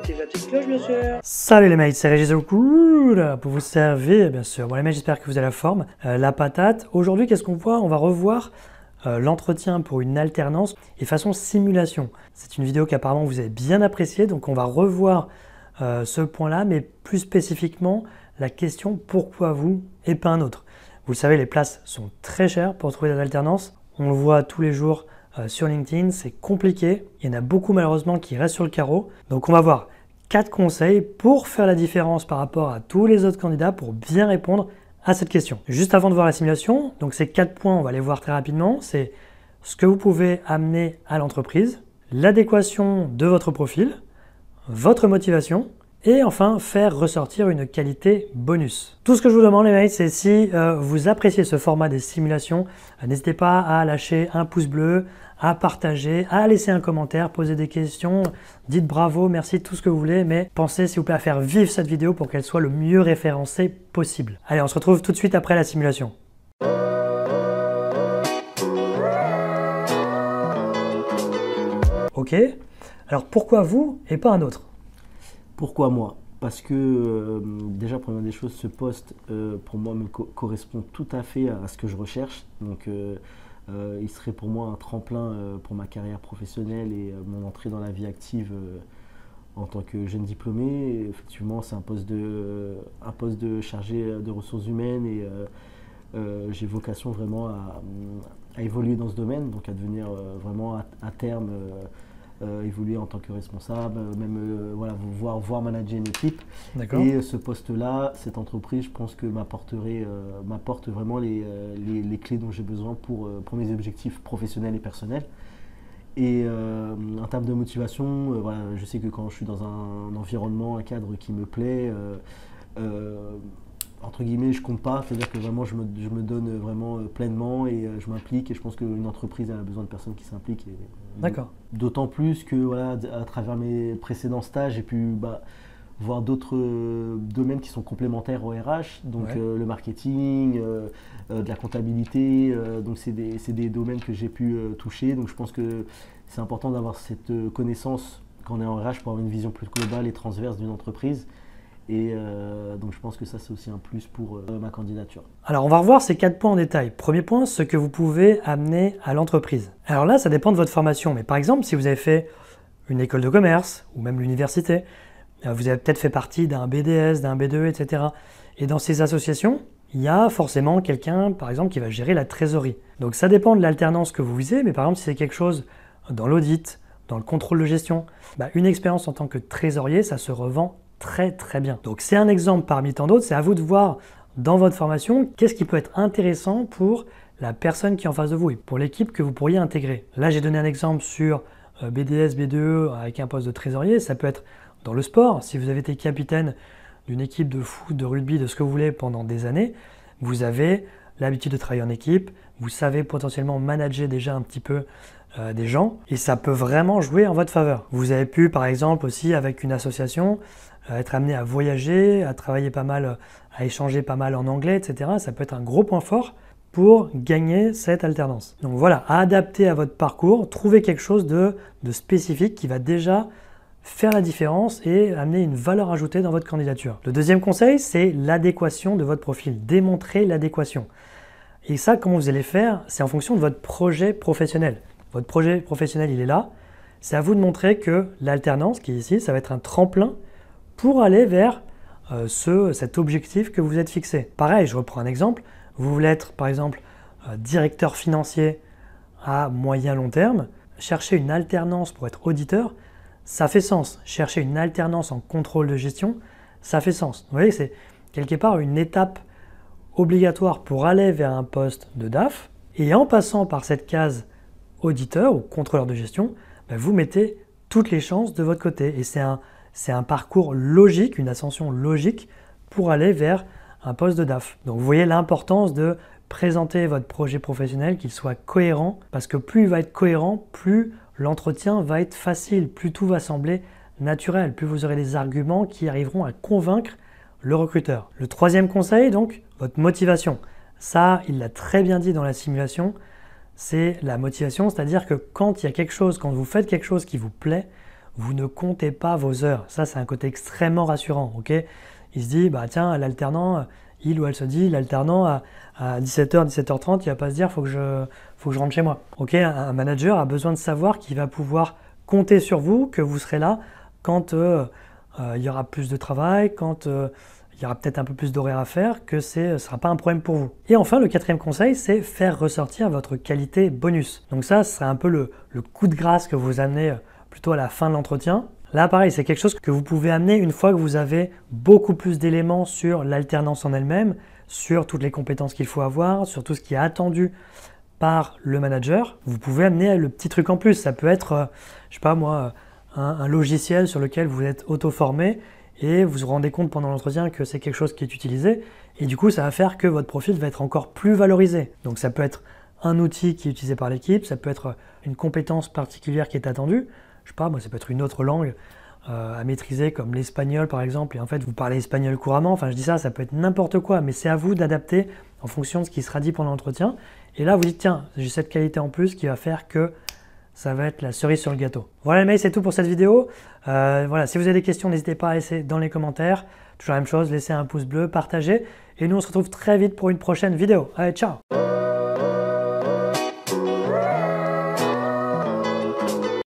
active la petite cloche, bien sûr. Salut les mates, c'est Régis cool pour vous servir, bien sûr. Bon les mates, j'espère que vous avez la forme, la patate. Aujourd'hui, qu'est-ce qu'on voit? On va revoir l'entretien pour une alternance et façon simulation. C'est une vidéo qu'apparemment vous avez bien appréciée, donc on va revoir ce point-là, mais plus spécifiquement la question pourquoi vous et pas un autre. Vous le savez, les places sont très chères pour trouver des alternances. On le voit tous les jours sur LinkedIn, c'est compliqué. Il y en a beaucoup malheureusement qui restent sur le carreau. Donc on va voir 4 conseils pour faire la différence par rapport à tous les autres candidats pour bien répondre à cette question. Juste avant de voir la simulation, donc ces 4 points, on va les voir très rapidement. C'est ce que vous pouvez amener à l'entreprise, l'adéquation de votre profil, votre motivation, et enfin, faire ressortir une qualité bonus. Tout ce que je vous demande les mates, c'est si vous appréciez ce format des simulations, n'hésitez pas à lâcher un pouce bleu, à partager, à laisser un commentaire, poser des questions, dites bravo, merci, tout ce que vous voulez, mais pensez s'il vous plaît à faire vivre cette vidéo pour qu'elle soit le mieux référencée possible. Allez, on se retrouve tout de suite après la simulation. Ok, alors pourquoi vous et pas un autre? Pourquoi moi? Parce que déjà, première des choses, ce poste pour moi me correspond tout à fait à ce que je recherche. Donc il serait pour moi un tremplin pour ma carrière professionnelle et mon entrée dans la vie active en tant que jeune diplômé. Et effectivement, c'est un poste de chargé de ressources humaines et j'ai vocation vraiment à évoluer dans ce domaine, donc à devenir vraiment à terme évoluer en tant que responsable, même voilà, voir manager une équipe. Et ce poste-là, cette entreprise, je pense que m'apporte vraiment les clés dont j'ai besoin pour mes objectifs professionnels et personnels. Et en termes de motivation, voilà, je sais que quand je suis dans un environnement, un cadre qui me plaît, entre guillemets, je compte pas, c'est-à-dire que vraiment je me donne vraiment pleinement et je m'implique, et je pense qu'une entreprise a besoin de personnes qui s'impliquent. D'accord. D'autant plus que voilà, à travers mes précédents stages, j'ai pu voir d'autres domaines qui sont complémentaires au RH, donc le marketing, de la comptabilité, donc c'est des domaines que j'ai pu toucher, donc je pense que c'est important d'avoir cette connaissance quand on est en RH pour avoir une vision plus globale et transverse d'une entreprise. Et donc je pense que ça c'est aussi un plus pour ma candidature. Alors on va revoir ces 4 points en détail. Premier point, ce que vous pouvez amener à l'entreprise. Alors là, ça dépend de votre formation, mais par exemple, si vous avez fait une école de commerce ou même l'université, vous avez peut-être fait partie d'un BDS, d'un B2, etc. Et dans ces associations, il y a forcément quelqu'un, par exemple, qui va gérer la trésorerie. Donc ça dépend de l'alternance que vous visez, mais par exemple, si c'est quelque chose dans l'audit, dans le contrôle de gestion, une expérience en tant que trésorier, ça se revend très très bien. Donc c'est un exemple parmi tant d'autres, c'est à vous de voir dans votre formation qu'est-ce qui peut être intéressant pour la personne qui est en face de vous et pour l'équipe que vous pourriez intégrer. Là j'ai donné un exemple sur BDS, B2E avec un poste de trésorier, ça peut être dans le sport, si vous avez été capitaine d'une équipe de foot, de rugby, de ce que vous voulez pendant des années, vous avez l'habitude de travailler en équipe, vous savez potentiellement manager déjà un petit peu des gens et ça peut vraiment jouer en votre faveur. Vous avez pu par exemple aussi avec une association être amené à voyager, à travailler pas mal, à échanger pas mal en anglais, etc. Ça peut être un gros point fort pour gagner cette alternance. Donc voilà, à adapter à votre parcours, trouver quelque chose de spécifique qui va déjà faire la différence et amener une valeur ajoutée dans votre candidature. Le deuxième conseil, c'est l'adéquation de votre profil, démontrer l'adéquation. Et ça, comment vous allez faire? C'est en fonction de votre projet professionnel. Votre projet professionnel, il est là. C'est à vous de montrer que l'alternance qui est ici, ça va être un tremplin pour aller vers cet objectif que vous êtes fixé. Pareil, je reprends un exemple. Vous voulez être, par exemple, directeur financier à moyen long terme. Chercher une alternance pour être auditeur, ça fait sens. Chercher une alternance en contrôle de gestion, ça fait sens. Vous voyez, c'est quelque part une étape obligatoire pour aller vers un poste de DAF. Et en passant par cette case auditeur ou contrôleur de gestion, vous mettez toutes les chances de votre côté. Et c'est un parcours logique, une ascension logique pour aller vers un poste de DAF. Donc vous voyez l'importance de présenter votre projet professionnel, qu'il soit cohérent, parce que plus il va être cohérent, plus l'entretien va être facile, plus tout va sembler naturel, plus vous aurez des arguments qui arriveront à convaincre le recruteur. Le troisième conseil, donc, votre motivation. Ça, il l'a très bien dit dans la simulation, c'est la motivation, c'est-à-dire que quand il y a quelque chose, quand vous faites quelque chose qui vous plaît, vous ne comptez pas vos heures. Ça, c'est un côté extrêmement rassurant. Ok, il se dit, bah tiens, l'alternant, il ou elle se dit, l'alternant à 17h, 17h30, il ne va pas se dire, faut que je rentre chez moi. Ok, un manager a besoin de savoir qu'il va pouvoir compter sur vous, que vous serez là quand il y aura plus de travail, quand il y aura peut-être un peu plus d'horaires à faire, que ce ne sera pas un problème pour vous. Et enfin, le quatrième conseil, c'est faire ressortir votre qualité bonus. Donc ça, ce serait un peu le coup de grâce que vous amenez plutôt à la fin de l'entretien. Là, pareil, c'est quelque chose que vous pouvez amener une fois que vous avez beaucoup plus d'éléments sur l'alternance en elle-même, sur toutes les compétences qu'il faut avoir, sur tout ce qui est attendu par le manager. Vous pouvez amener le petit truc en plus. Ça peut être, je sais pas moi, un logiciel sur lequel vous êtes auto-formé et vous vous rendez compte pendant l'entretien que c'est quelque chose qui est utilisé. Et du coup, ça va faire que votre profil va être encore plus valorisé. Donc ça peut être un outil qui est utilisé par l'équipe, ça peut être une compétence particulière qui est attendue. Je sais pas, moi, ça peut être une autre langue à maîtriser comme l'espagnol par exemple, et en fait vous parlez espagnol couramment, enfin je dis ça, ça peut être n'importe quoi, mais c'est à vous d'adapter en fonction de ce qui sera dit pendant l'entretien. Et là vous dites tiens, j'ai cette qualité en plus qui va faire que ça va être la cerise sur le gâteau. Voilà les mecs, c'est tout pour cette vidéo. Voilà, si vous avez des questions, n'hésitez pas à laisser dans les commentaires. Toujours la même chose, laissez un pouce bleu, partagez, et nous on se retrouve très vite pour une prochaine vidéo. Allez, ciao!